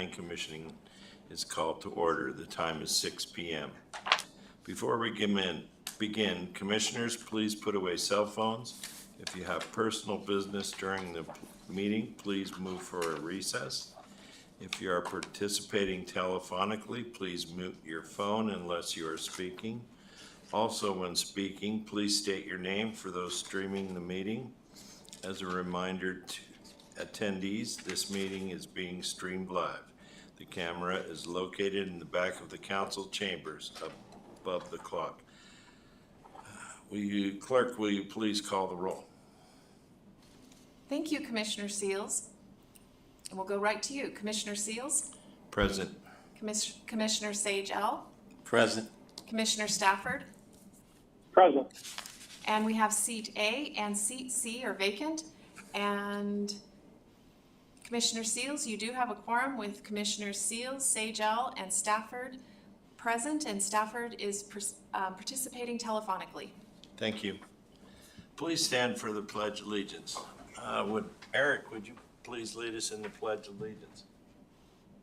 Planning Commission is called to order. The time is 6 p.m. Before we begin, commissioners, please put away cell phones. If you have personal business during the meeting, please move for a recess. If you are participating telephonically, please mute your phone unless you are speaking. Also, when speaking, please state your name for those streaming the meeting. As a reminder to attendees, this meeting is being streamed live. The camera is located in the back of the council chambers above the clock. Clerk, will you please call the roll? Thank you, Commissioner Seals. And we'll go right to you. Commissioner Seals? Present. Commissioner Schaal? Present. Commissioner Stafford? Present. And we have seat A and seat C are vacant. And Commissioner Seals, you do have a quorum with Commissioners Seals, Schaal, and Stafford present, and Stafford is participating telephonically. Thank you. Please stand for the Pledge of Allegiance. Erich, would you please lead us in the Pledge of Allegiance?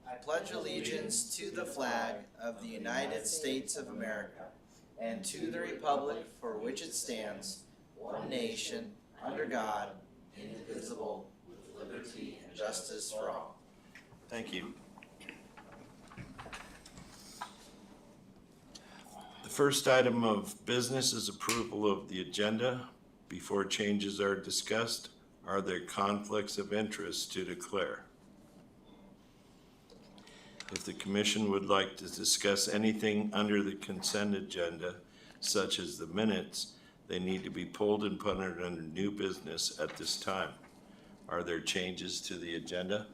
I pledge allegiance to the flag of the United States of America and to the republic for which it stands, one nation, under God, indivisible, with liberty and justice for all. Thank you. The first item of business is approval of the agenda. Before changes are discussed, are there conflicts of interest to declare? If the commission would like to discuss anything under the consent agenda, such as the minutes, they need to be pulled and put under new business at this time. Are there changes to the agenda?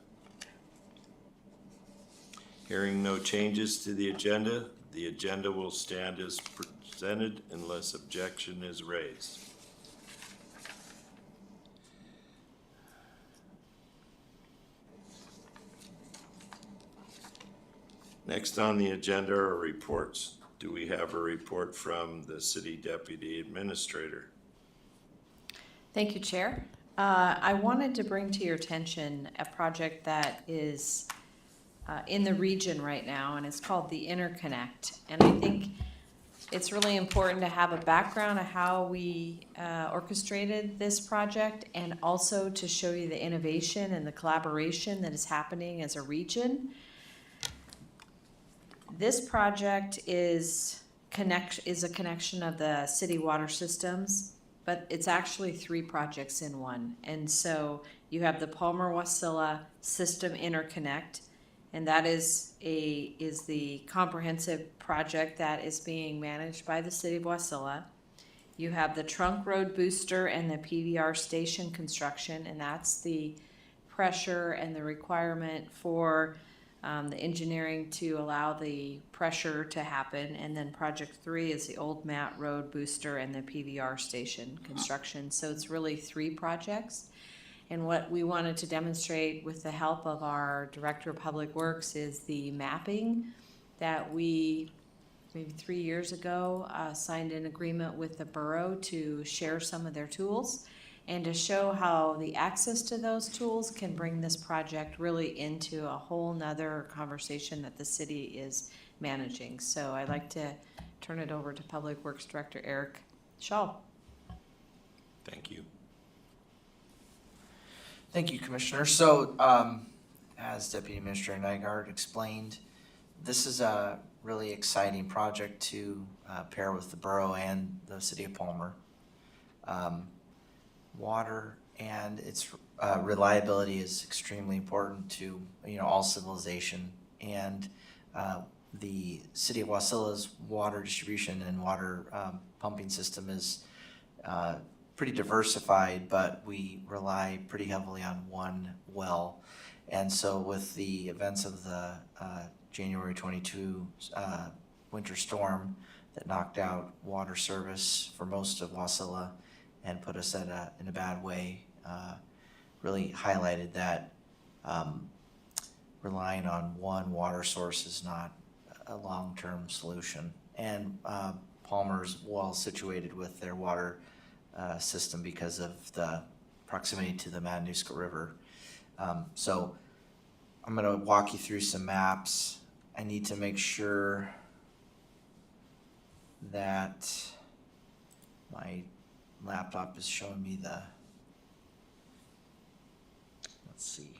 Hearing no changes to the agenda will stand as presented unless objection is raised. Next on the agenda are reports. Do we have a report from the City Deputy Administrator? Thank you, Chair. I wanted to bring to your attention a project that is in the region right now, and it's called the Interconnect. And I think it's really important to have a background of how we orchestrated this project, and also to show you the innovation and the collaboration that is happening as a region. This project is a connection of the city water systems, but it's actually 3 projects in one. And so you have the Palmer-Wasilla System Interconnect, and that is the comprehensive project that is being managed by the city of Wasilla. You have the trunk road booster and the PVR station construction, and that's the pressure and the requirement for the engineering to allow the pressure to happen. And then project 3 is the Old Matt Road booster and the PVR station construction. So it's really 3 projects. And what we wanted to demonstrate with the help of our Director of Public Works is the mapping that we, maybe 3 years ago, signed an agreement with the borough to share some of their tools, and to show how the access to those tools can bring this project really into a whole nother conversation that the city is managing. So I'd like to turn it over to Public Works Director Erich Schaal. Thank you. Thank you, Commissioner. So, as Deputy Administrator Nygard explained, this is a really exciting project to pair with the borough and the city of Palmer. Water and its reliability is extremely important to all civilization, and the city of Wasilla's water distribution and water pumping system is pretty diversified, but we rely pretty heavily on one well. And so with the events of the January 22 winter storm that knocked out water service for most of Wasilla and put us in a bad way, really highlighted that relying on one water source is not a long-term solution. And Palmer's well situated with their water system because of the proximity to the Matanuska River. So I'm gonna walk you through some maps. I need to make sure that my laptop is showing me the, let's see.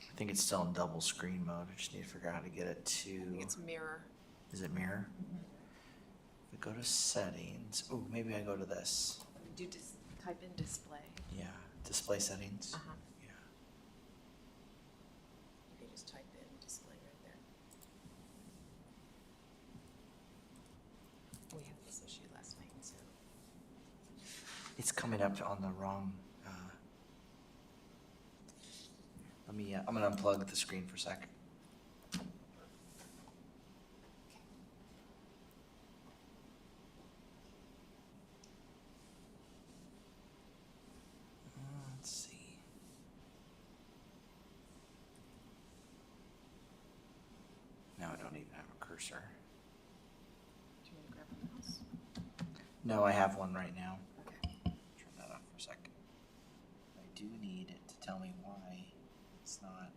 I think it's still in double screen mode. I just need to figure out how to get it to. I think it's mirror. Is it mirror? If I go to settings, oh, maybe I go to this. Do type in display. Yeah, display settings. Uh-huh. Yeah. You can just type in display right there. We had this issue last night, so. It's coming up on the wrong. I'm gonna unplug the screen for a second. Let's see. Now I don't even have a cursor. Do you want to grab a mouse? No, I have one right now. Okay. Turn that off for a second. I do need it to tell me why it's not.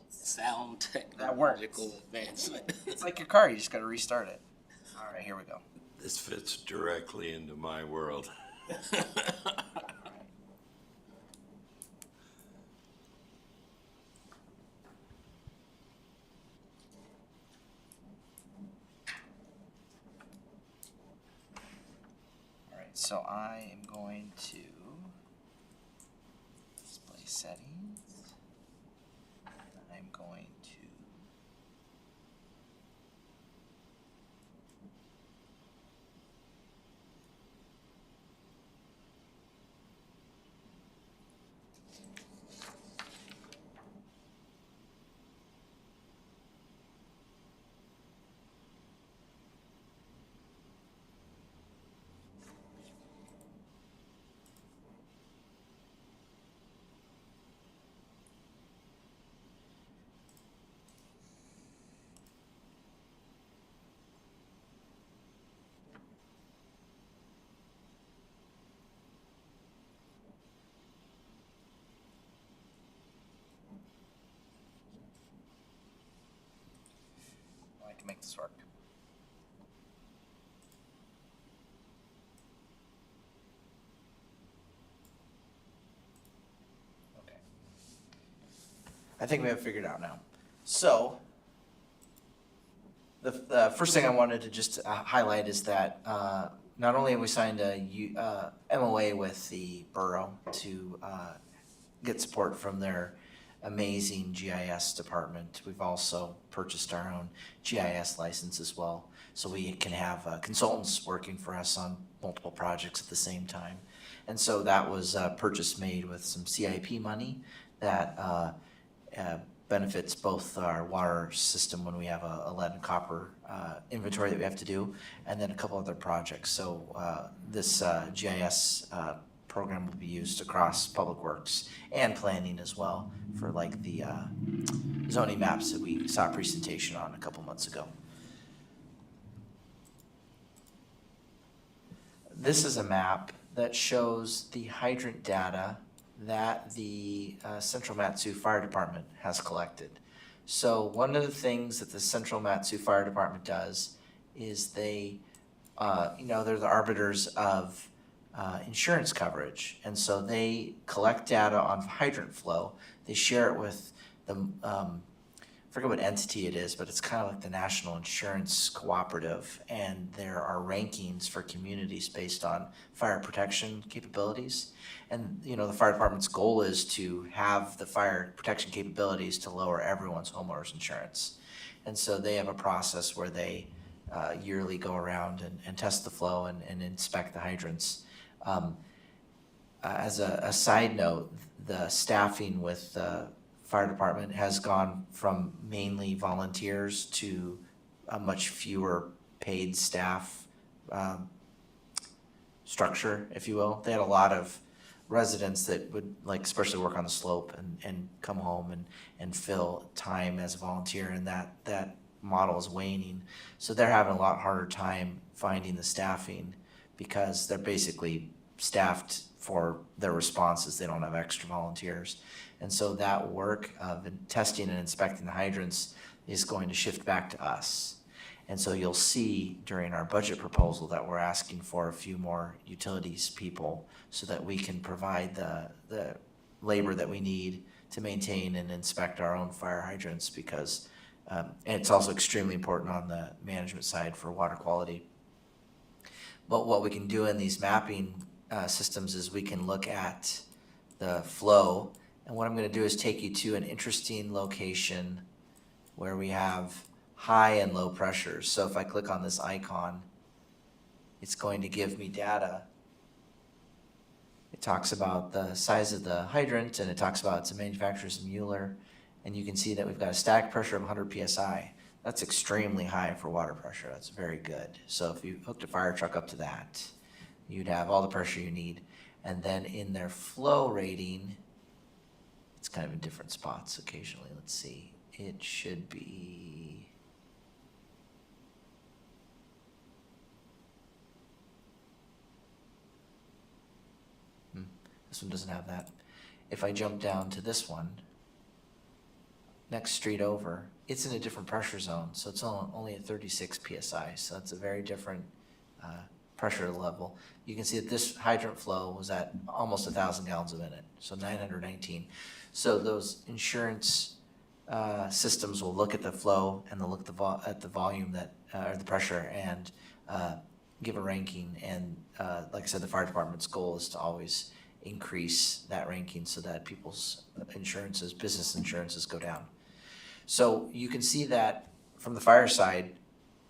Sound That works. technological advancement. It's like your car, you just gotta restart it. All right, here we go. This fits directly into my world. All right, so I am going to display settings. I'm going to make this work. Okay. I think we have it figured out now. So, the first thing I wanted to just highlight is that not only have we signed a MOA with the borough to get support from their amazing GIS department, we've also purchased our own GIS license as well, so we can have consultants working for us on multiple projects at the same time. And so that was a purchase made with some CIP money that benefits both our water system when we have a lead and copper inventory that we have to do, and then a couple other projects. So this GIS program will be used across public works and planning as well for like the zoning maps that we saw a presentation on a couple months ago. This is a map that shows the hydrant data that the Central Matsu Fire Department has collected. So one of the things that the Central Matsu Fire Department does is they, they're the arbiters of insurance coverage. And so they collect data on hydrant flow. They share it with the, I forget what entity it is, but it's kind of like the National Insurance Cooperative. And there are rankings for communities based on fire protection capabilities. And, the fire department's goal is to have the fire protection capabilities to lower everyone's homeowner's insurance. And so they have a process where they yearly go around and test the flow and inspect the hydrants. As a side note, the staffing with the fire department has gone from mainly volunteers to a much fewer paid staff structure, if you will. They had a lot of residents that would like especially work on the slope and come home and fill time as a volunteer, and that model is waning. So they're having a lot harder time finding the staffing because they're basically staffed for their responses. They don't have extra volunteers. And so that work of testing and inspecting the hydrants is going to shift back to us. And so you'll see during our budget proposal that we're asking for a few more utilities people so that we can provide the labor that we need to maintain and inspect our own fire hydrants, because and it's also extremely important on the management side for water quality. But what we can do in these mapping systems is we can look at the flow. And what I'm going to do is take you to an interesting location where we have high and low pressures. So if I click on this icon, it's going to give me data. It talks about the size of the hydrant, and it talks about it's a manufacturer's Mueller. And you can see that we've got a static pressure of 100 PSI. That's extremely high for water pressure. That's very good. So if you hooked a fire truck up to that, you'd have all the pressure you need. And then in their flow rating, it's kind of in different spots occasionally. Let's see. It should be... This one doesn't have that. If I jump down to this one, next street over, it's in a different pressure zone, so it's only at 36 PSI, so that's a very different pressure level. You can see that this hydrant flow was at almost 1,000 gallons a minute, so 919. So those insurance systems will look at the flow and they'll look at the volume that, or the pressure, and give a ranking. And like I said, the fire department's goal is to always increase that ranking so that people's insurances, business insurances, go down. So you can see that from the fire side,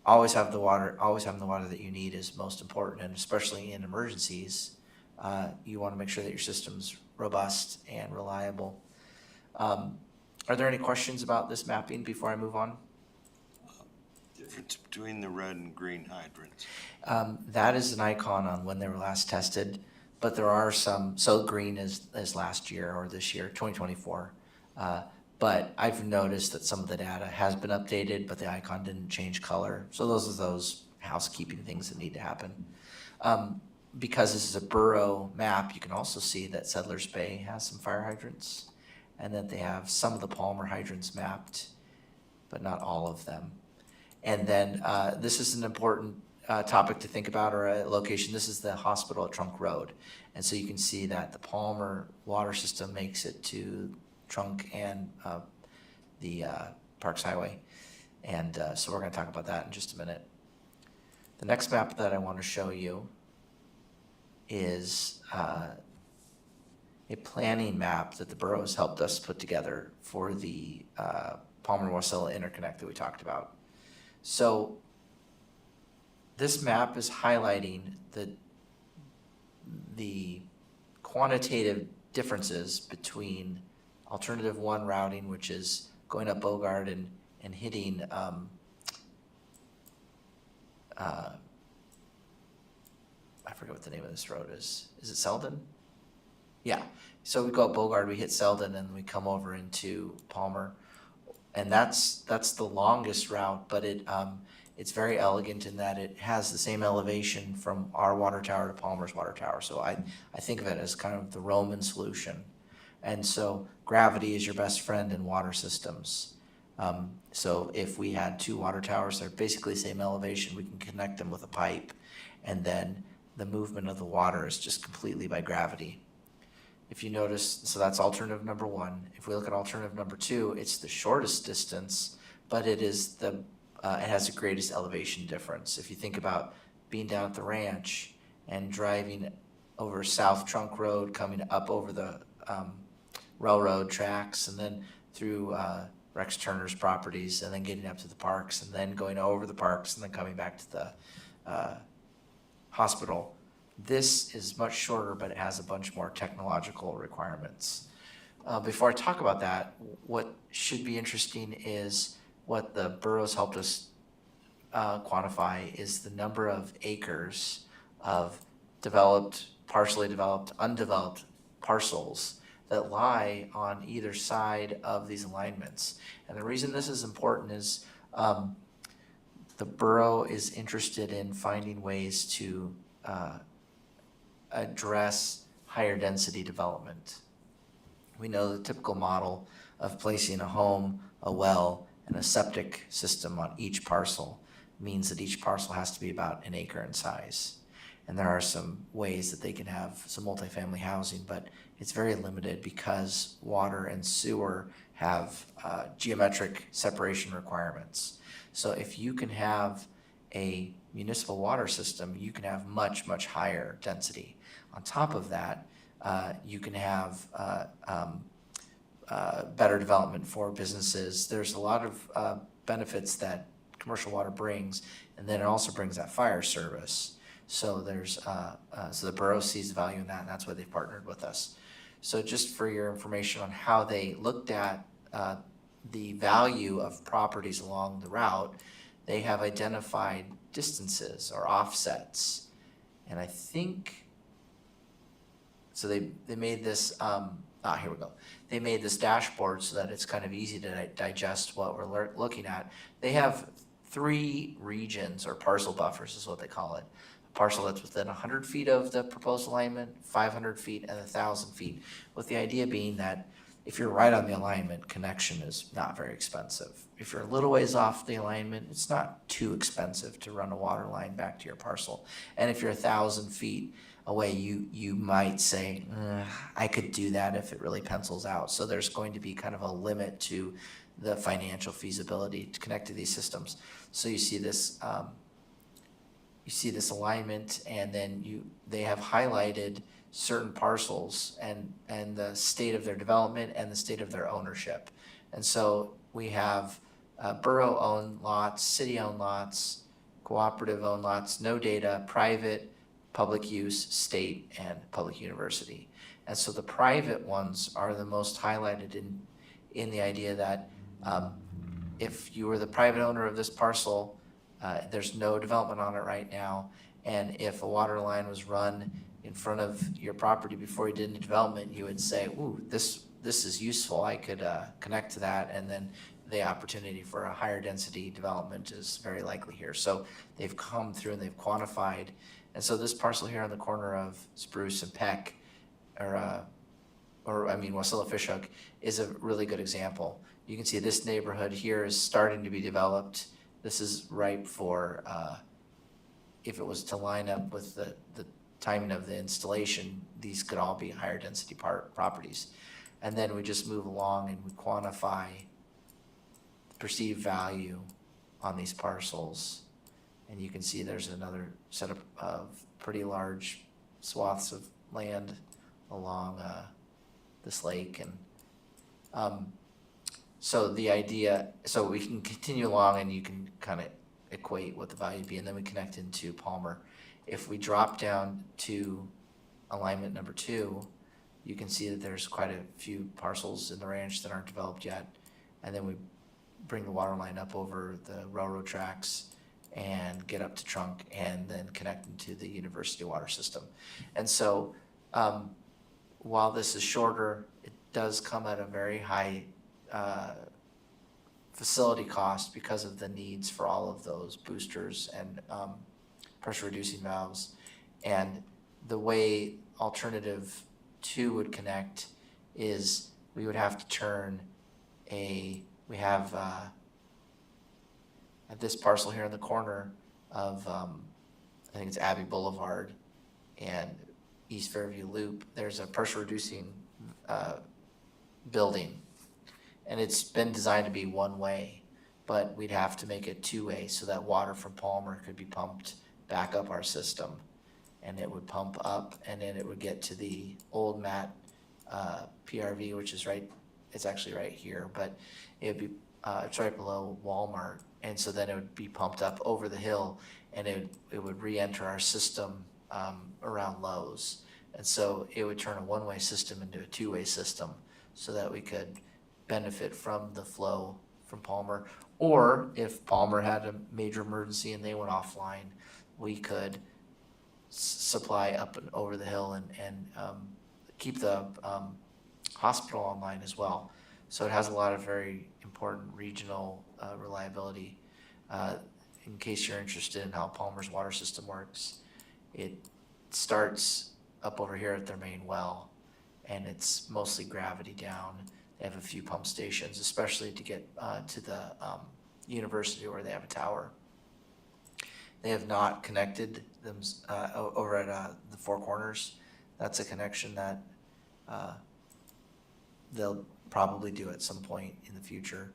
always having the water that you need is most important, and especially in emergencies, you want to make sure that your system's robust and reliable. Are there any questions about this mapping before I move on? Difference between the red and green hydrants. That is an icon on when they were last tested, but there are some, so green is last year or this year, 2024. But I've noticed that some of the data has been updated, but the icon didn't change color. So those are those housekeeping things that need to happen. Because this is a borough map, you can also see that Settlers Bay has some fire hydrants, and that they have some of the Palmer hydrants mapped, but not all of them. And then this is an important topic to think about, or a location. This is the hospital at Trunk Road. And so you can see that the Palmer water system makes it to Trunk and the Parks Highway. And so we're going to talk about that in just a minute. The next map that I want to show you is a planning map that the borough has helped us put together for the Palmer-Wasilla Interconnect that we talked about. So this map is highlighting the quantitative differences between alternative 1 routing, which is going up Bogard and hitting I forget what the name of this road is. Is it Selden? Yeah. So we go up Bogard, we hit Selden, and we come over into Palmer. And that's the longest route, but it's very elegant in that it has the same elevation from our water tower to Palmer's water tower. So I think of it as kind of the Roman solution. And so gravity is your best friend in water systems. So if we had 2 water towers, they're basically the same elevation, we can connect them with a pipe, and then the movement of the water is just completely by gravity. If you notice, so that's alternative number 1. If we look at alternative number 2, it's the shortest distance, but it is it has the greatest elevation difference. If you think about being down at the ranch and driving over South Trunk Road, coming up over the railroad tracks, and then through Rex Turner's properties, and then getting up to the parks, and then going over the parks, and then coming back to the hospital. This is much shorter, but it has a bunch more technological requirements. Before I talk about that, what should be interesting is what the borough's helped us quantify is the number of acres of developed, partially developed, undeveloped parcels that lie on either side of these alignments. And the reason this is important is the borough is interested in finding ways to address higher density development. We know the typical model of placing a home, a well, and a septic system on each parcel means that each parcel has to be about an acre in size. And there are some ways that they can have some multifamily housing, but it's very limited because water and sewer have geometric separation requirements. So if you can have a municipal water system, you can have much, much higher density. On top of that, you can have better development for businesses. There's a lot of benefits that commercial water brings, and then it also brings that fire service. So there's so the borough sees the value in that, and that's why they've partnered with us. So just for your information on how they looked at the value of properties along the route, they have identified distances or offsets, and I think so. They made this. Here we go. They made this dashboard so that it's kind of easy to digest what we're looking at. They have 3 regions or parcel buffers is what they call it. A parcel that's within 100 feet of the proposed alignment, 500 feet, and 1,000 feet, with the idea being that if you're right on the alignment, connection is not very expensive. If you're a little ways off the alignment, it's not too expensive to run a water line back to your parcel. And if you're 1,000 feet away, you might say, I could do that if it really pencils out. So there's going to be kind of a limit to the financial feasibility to connect to these systems. So you see this alignment, and then they have highlighted certain parcels and the state of their development and the state of their ownership. And so we have borough-owned lots, city-owned lots, cooperative-owned lots, no data, private, public use, state, and public university. And so the private ones are the most highlighted in the idea that if you were the private owner of this parcel, there's no development on it right now, and if a water line was run in front of your property before you did any development, you would say, ooh, this is useful, I could connect to that, and then the opportunity for a higher density development is very likely here. So they've come through and they've quantified. And so this parcel here on the corner of Spruce and Peck, Wasilla Fishhook, is a really good example. You can see this neighborhood here is starting to be developed. This is ripe for, if it was to line up with the timing of the installation, these could all be higher density properties. And then we just move along and we quantify the perceived value on these parcels. And you can see there's another set of pretty large swaths of land along this lake. And so the idea, so we can continue along and you can kind of equate what the value would be, and then we connect into Palmer. If we drop down to alignment number 2, you can see that there's quite a few parcels in the ranch that aren't developed yet. And then we bring the water line up over the railroad tracks and get up to Trunk and then connect into the university water system. And so while this is shorter, it does come at a very high facility cost because of the needs for all of those boosters and pressure reducing valves. And the way alternative 2 would connect is we would have to turn we have at this parcel here in the corner of I think it's Abbey Boulevard and East Fairview Loop, there's a pressure reducing building, and it's been designed to be one way, but we'd have to make it 2-way so that water from Palmer could be pumped back up our system, and it would pump up and then it would get to the old Matt PRV, which is it's actually right here, but it would be it's right below Walmart, and so then it would be pumped up over the hill and it would re-enter our system around Lowe's. And so it would turn a 1-way system into a 2-way system so that we could benefit from the flow from Palmer. Or if Palmer had a major emergency and they went offline, we could supply up and over the hill and keep the hospital online as well. So it has a lot of very important regional reliability. In case you're interested in how Palmer's water system works, it starts up over here at their main well, and it's mostly gravity down. They have a few pump stations, especially to get to the university where they have a tower. They have not connected them over at the Four Corners. That's a connection that they'll probably do at some point in the future.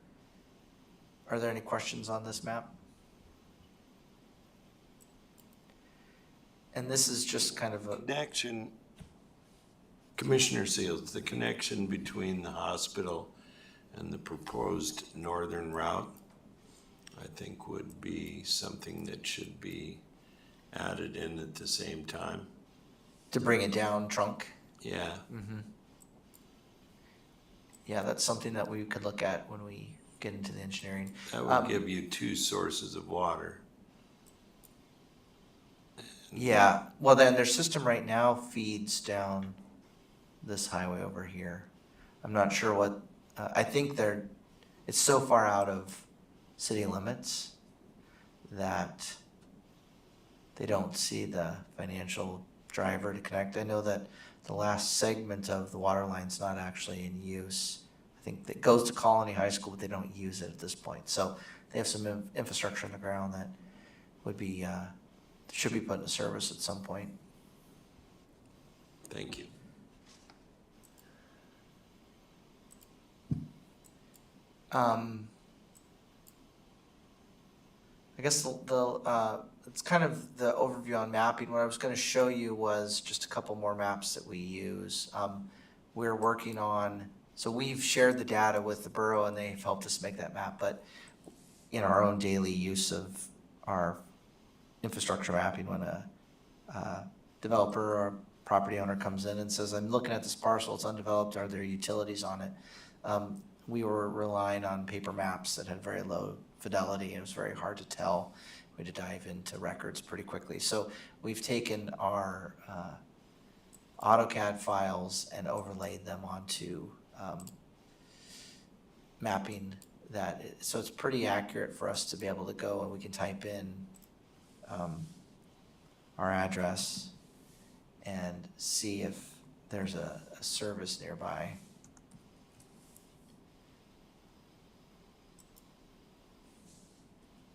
Are there any questions on this map? And this is just kind of a, Connection, Commissioner Seals, the connection between the hospital and the proposed northern route, I think would be something that should be added in at the same time. to bring it down trunk. Yeah, Yeah, that's something that we could look at when we get into the engineering. that would give you two sources of water. Yeah, well then their system right now feeds down this highway over here. I'm not sure what, I think it's so far out of city limits that they don't see the financial driver to connect. I know that the last segment of the water line's not actually in use. I think it goes to Colony High School, but they don't use it at this point. So they have some infrastructure in the ground that would be, should be put into service at some point. Thank you. I guess it's kind of the overview on mapping. What I was going to show you was just a couple more maps that we use. We're working on, so we've shared the data with the borough and they've helped us make that map, but in our own daily use of our infrastructure mapping, when a developer or property owner comes in and says, I'm looking at this parcel, it's undeveloped, are there utilities on it? We were relying on paper maps that had very low fidelity. It was very hard to tell. We had to dive into records pretty quickly. So we've taken our AutoCAD files and overlaid them onto mapping so it's pretty accurate for us to be able to go and we can type in our address and see if there's a service nearby.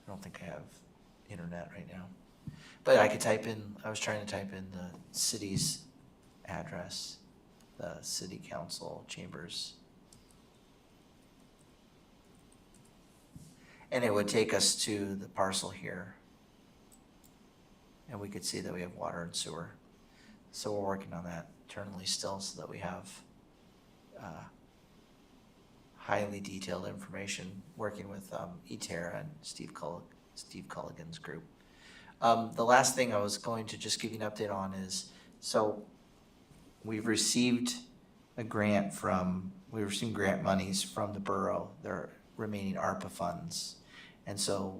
I don't think I have internet right now. But I was trying to type in the city's address, the City Council Chambers. And it would take us to the parcel here. And we could see that we have water and sewer. So we're working on that internally still so that we have highly detailed information, working with eTerra and Steve Culligan's group. The last thing I was going to just give you an update on is, so we've received grant monies from the borough, their remaining ARPA funds. And so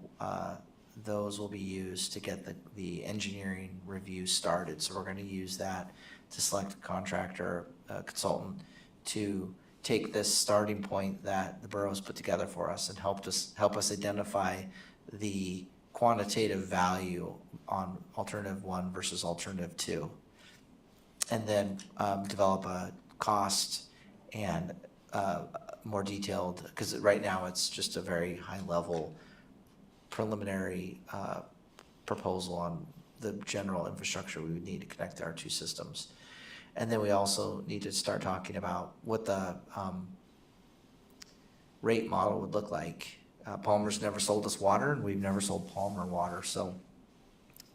those will be used to get the engineering review started. So we're going to use that to select a contractor, a consultant, to take this starting point that the borough's put together for us and help us identify the quantitative value on alternative 1 versus alternative 2. And then develop a cost and more detailed, because right now it's just a very high level preliminary proposal on the general infrastructure we would need to connect our two systems. And then we also need to start talking about what the rate model would look like. Palmer's never sold us water, and we've never sold Palmer water, so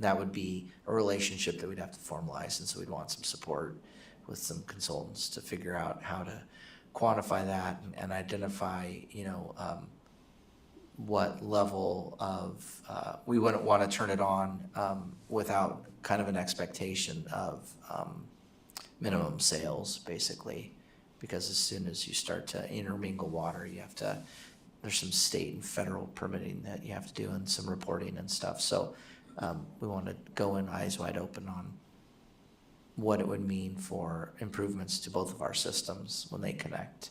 that would be a relationship that we'd have to formalize, and so we'd want some support with some consultants to figure out how to quantify that and identify, what level of, we wouldn't want to turn it on without kind of an expectation of minimum sales, basically, because as soon as you start to intermingle water, there's some state and federal permitting that you have to do and some reporting and stuff. So we want to go in eyes wide open on what it would mean for improvements to both of our systems when they connect.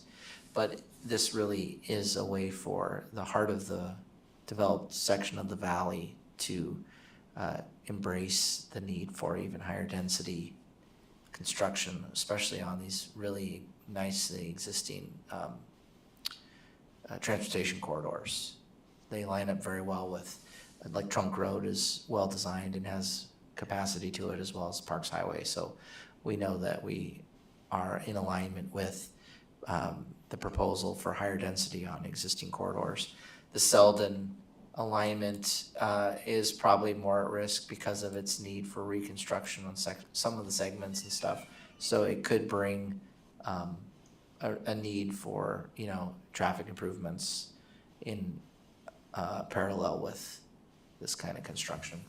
But this really is a way for the heart of the developed section of the valley to embrace the need for even higher density construction, especially on these really nicely existing transportation corridors. They line up very well with, like Trunk Road is well designed and has capacity to it, as well as Parks Highway. So we know that we are in alignment with the proposal for higher density on existing corridors. The Selden alignment is probably more at risk because of its need for reconstruction on some of the segments and stuff. So it could bring a need for, traffic improvements in parallel with this kind of construction.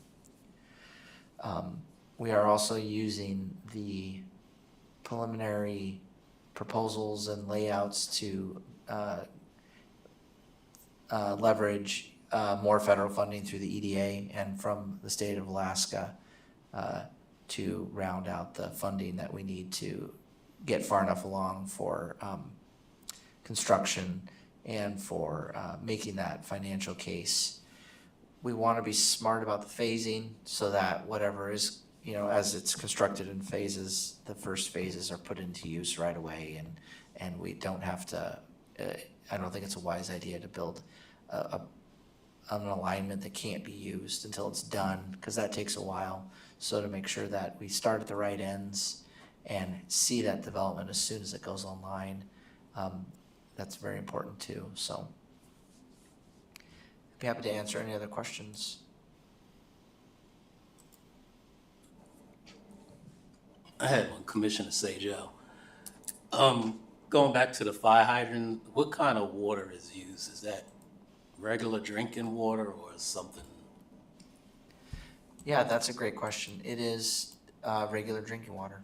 We are also using the preliminary proposals and layouts to leverage more federal funding through the EDA and from the state of Alaska to round out the funding that we need to get far enough along for construction and for making that financial case. We want to be smart about the phasing so that whatever is, as it's constructed in phases, the first phases are put into use right away, and we don't have to, I don't think it's a wise idea to build an alignment that can't be used until it's done, because that takes a while. So to make sure that we start at the right ends and see that development as soon as it goes online, that's very important too. So I'd be happy to answer any other questions. I had one, Commissioner Schaal. Going back to the fire hydrant, what kind of water is used? Is that regular drinking water or something? Yeah, that's a great question. It is regular drinking water.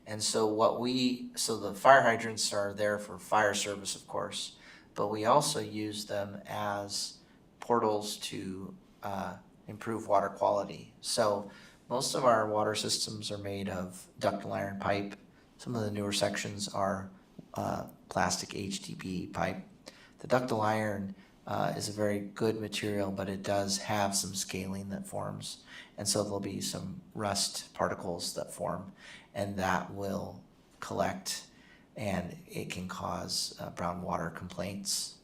And so so the fire hydrants are there for fire service, of course, but we also use them as portals to improve water quality. So most of our water systems are made of ductile iron pipe. Some of the newer sections are plastic HDPE pipe. The ductile iron is a very good material, but it does have some scaling that forms. And so there'll be some rust particles that form, and that will collect, and it can cause brown water complaints.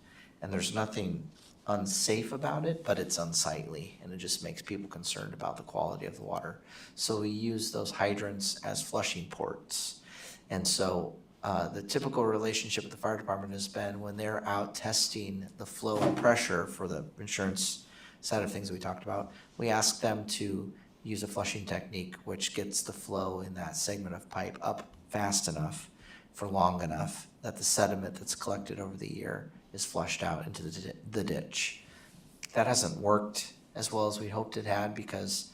And there's nothing unsafe about it, but it's unsightly, and it just makes people concerned about the quality of the water. So we use those hydrants as flushing ports. And so the typical relationship with the fire department has been when they're out testing the flow and pressure for the insurance side of things we talked about, we ask them to use a flushing technique which gets the flow in that segment of pipe up fast enough for long enough that the sediment that's collected over the year is flushed out into the ditch. That hasn't worked as well as we hoped it had, because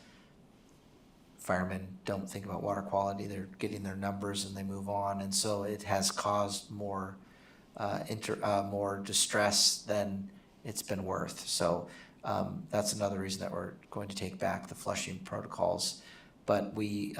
firemen don't think about water quality. They're getting their numbers and they move on, and so it has caused more distress than it's been worth. So that's another reason that we're going to take back the flushing protocols. But we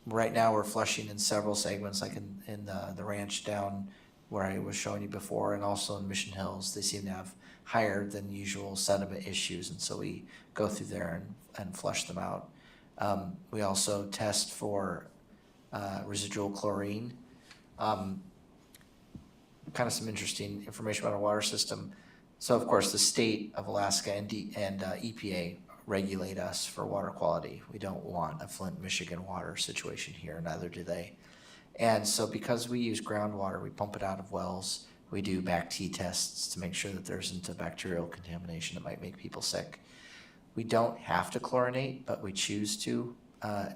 right now we're flushing in several segments, like in the ranch down where I was showing you before, and also in Mission Hills. They seem to have higher than usual sediment issues, and so we go through there and flush them out. We also test for residual chlorine. Kind of some interesting information about our water system. So of course the state of Alaska and EPA regulate us for water quality. We don't want a Flint, Michigan water situation here, neither do they. And so because we use groundwater, we pump it out of wells. We do BACT tests to make sure that there isn't a bacterial contamination that might make people sick. We don't have to chlorinate, but we choose to a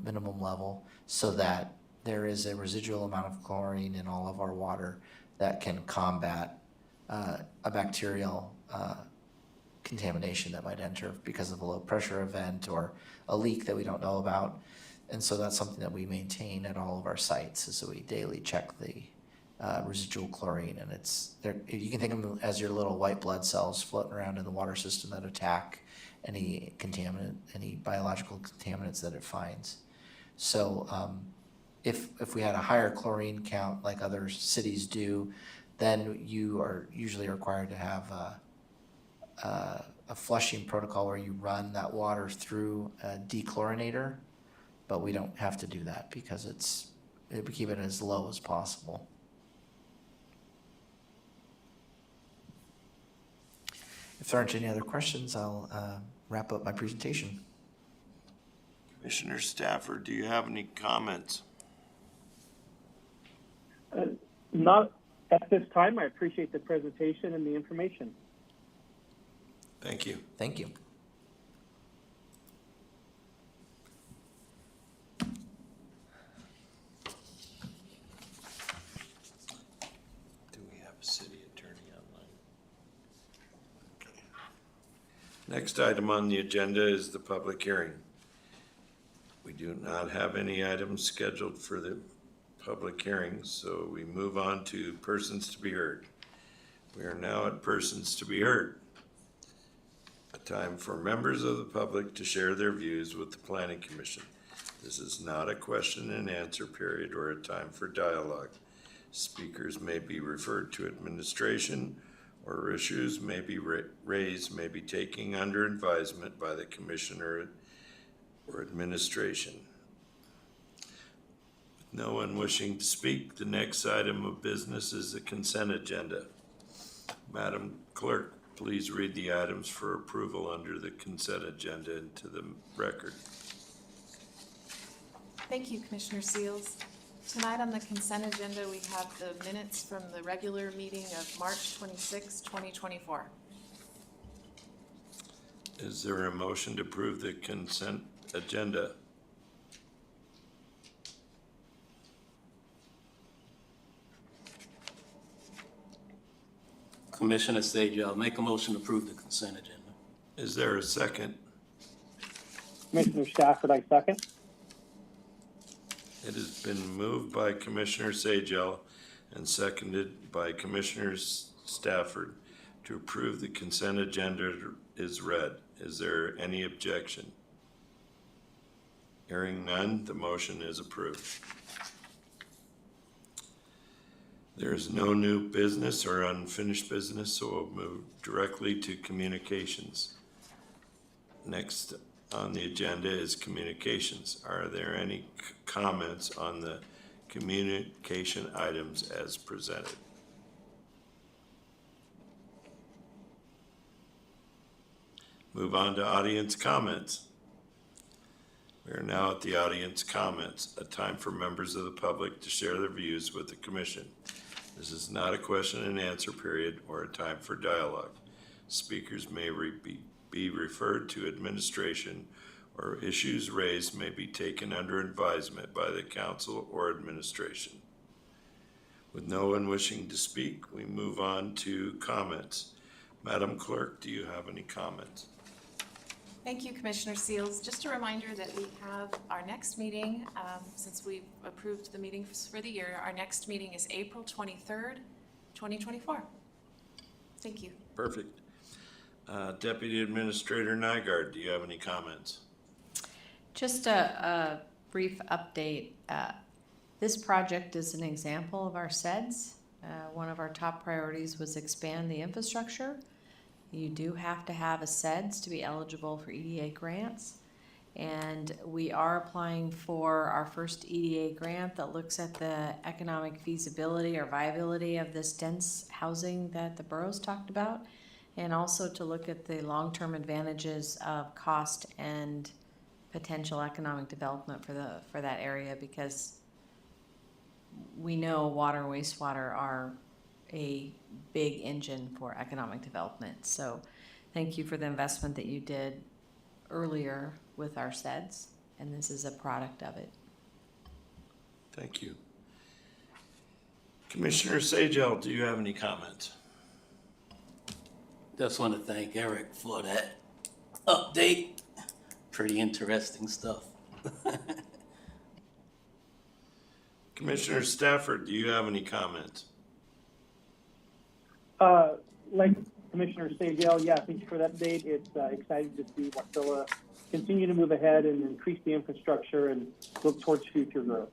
minimum level so that there is a residual amount of chlorine in all of our water that can combat a bacterial contamination that might enter because of a low pressure event or a leak that we don't know about. And so that's something that we maintain at all of our sites, is that we daily check the residual chlorine, and it's there. You can think of them as your little white blood cells floating around in the water system that attack any contaminant, any biological contaminants that it finds. So if we had a higher chlorine count like other cities do, then you are usually required to have a flushing protocol where you run that water through a dechlorinator, but we don't have to do that because we keep it as low as possible. If there aren't any other questions, I'll wrap up my presentation. Commissioner Stafford, do you have any comments? Not at this time. I appreciate the presentation and the information. Thank you. Thank you. Do we have a city attorney online? Okay. Next item on the agenda is the public hearing. We do not have any items scheduled for the public hearing, so we move on to persons to be heard. We are now at persons to be heard. A time for members of the public to share their views with the Planning Commission. This is not a question and answer period or a time for dialogue. Speakers may be referred to administration, or issues may be raised, may be taken under advisement by the commissioner or administration. With no one wishing to speak, the next item of business is the consent agenda. Madam Clerk, please read the items for approval under the consent agenda into the record. Thank you, Commissioner Seals. Tonight on the consent agenda, we have the minutes from the regular meeting of March 26, 2024. Is there a motion to approve the consent agenda? Commissioner Sage, I'll make a motion to approve the consent agenda. Is there a second? Commissioner Stafford, I second. It has been moved by Commissioner Sajal and seconded by Commissioner Stafford to approve the consent agenda is read. Is there any objection? Hearing none, the motion is approved. There is no new business or unfinished business, so we'll move directly to communications. Next on the agenda is communications. Are there any comments on the communication items as presented? Move on to audience comments. We are now at the audience comments, a time for members of the public to share their views with the commission. This is not a question and answer period or a time for dialogue. Speakers may be referred to administration, or issues raised may be taken under advisement by the council or administration. With no one wishing to speak, we move on to comments. Madam Clerk, do you have any comments? Thank you, Commissioner Seals. Just a reminder that we have our next meeting, since we've approved the meetings for the year, our next meeting is April 23rd, 2024. Thank you. Perfect. Deputy Administrator Nygard, do you have any comments? Just a brief update. This project is an example of our SEDS. One of our top priorities was expand the infrastructure. You do have to have a SEDS to be eligible for EDA grants. And we are applying for our first EDA grant that looks at the economic feasibility or viability of this dense housing that the boroughs talked about, and also to look at the long-term advantages of cost and potential economic development for that area, because we know water and wastewater are a big engine for economic development. So thank you for the investment that you did earlier with our SEDS, and this is a product of it. Thank you. Commissioner Sajal, do you have any comments? Just want to thank Erich for that update. Pretty interesting stuff. Commissioner Stafford, do you have any comments? Like Commissioner Sejal, yeah, thank you for that update. It's exciting to see Wasilla continue to move ahead and increase the infrastructure and look towards future growth.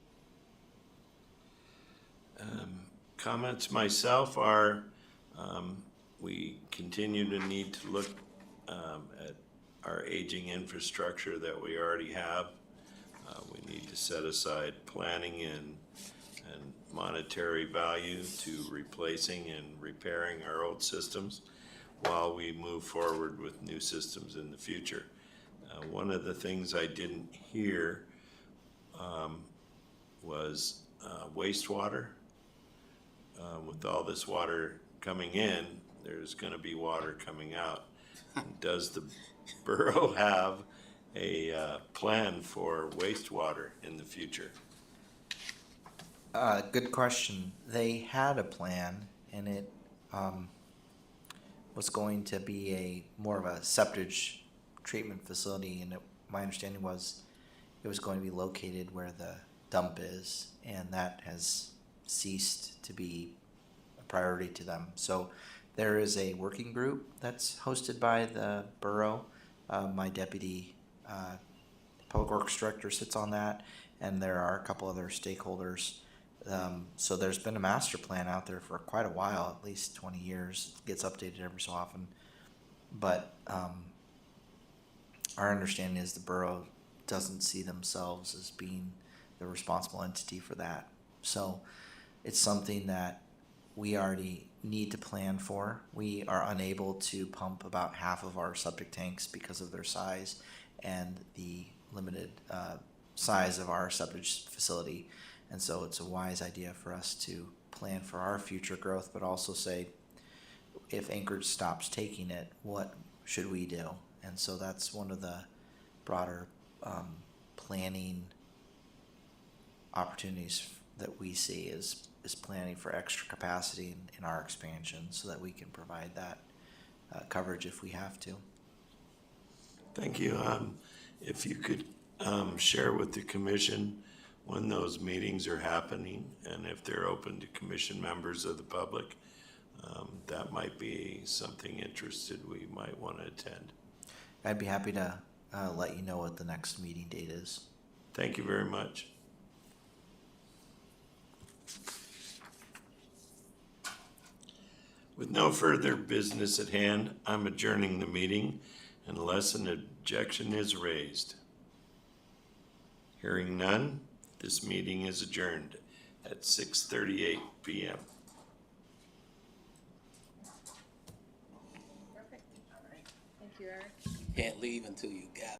Comments myself are, we continue to need to look at our aging infrastructure that we already have. We need to set aside planning and monetary value to replacing and repairing our old systems while we move forward with new systems in the future. One of the things I didn't hear was wastewater. With all this water coming in, there's going to be water coming out. Does the borough have a plan for wastewater in the future? Good question. They had a plan, and it was going to be more of a septic treatment facility, and my understanding was it was going to be located where the dump is, and that has ceased to be a priority to them. So there is a working group that's hosted by the borough. My deputy public works director sits on that, and there are a couple other stakeholders. So there's been a master plan out there for quite a while, at least 20 years. It gets updated every so often. But our understanding is the borough doesn't see themselves as being the responsible entity for that. So it's something that we already need to plan for. We are unable to pump about half of our septic tanks because of their size and the limited size of our septic facility. And so it's a wise idea for us to plan for our future growth, but also say, if Anchorage stops taking it, what should we do? And so that's one of the broader planning opportunities that we see is planning for extra capacity in our expansion so that we can provide that coverage if we have to. Thank you. If you could share with the commission when those meetings are happening and if they're open to commission members of the public, that might be something interested we might want to attend. I'd be happy to let you know what the next meeting date is. Thank you very much. With no further business at hand, I'm adjourning the meeting unless an objection is raised. Hearing none, this meeting is adjourned at 6:38 p.m. Perfect. All right. Thank you, Eric. Can't leave until you got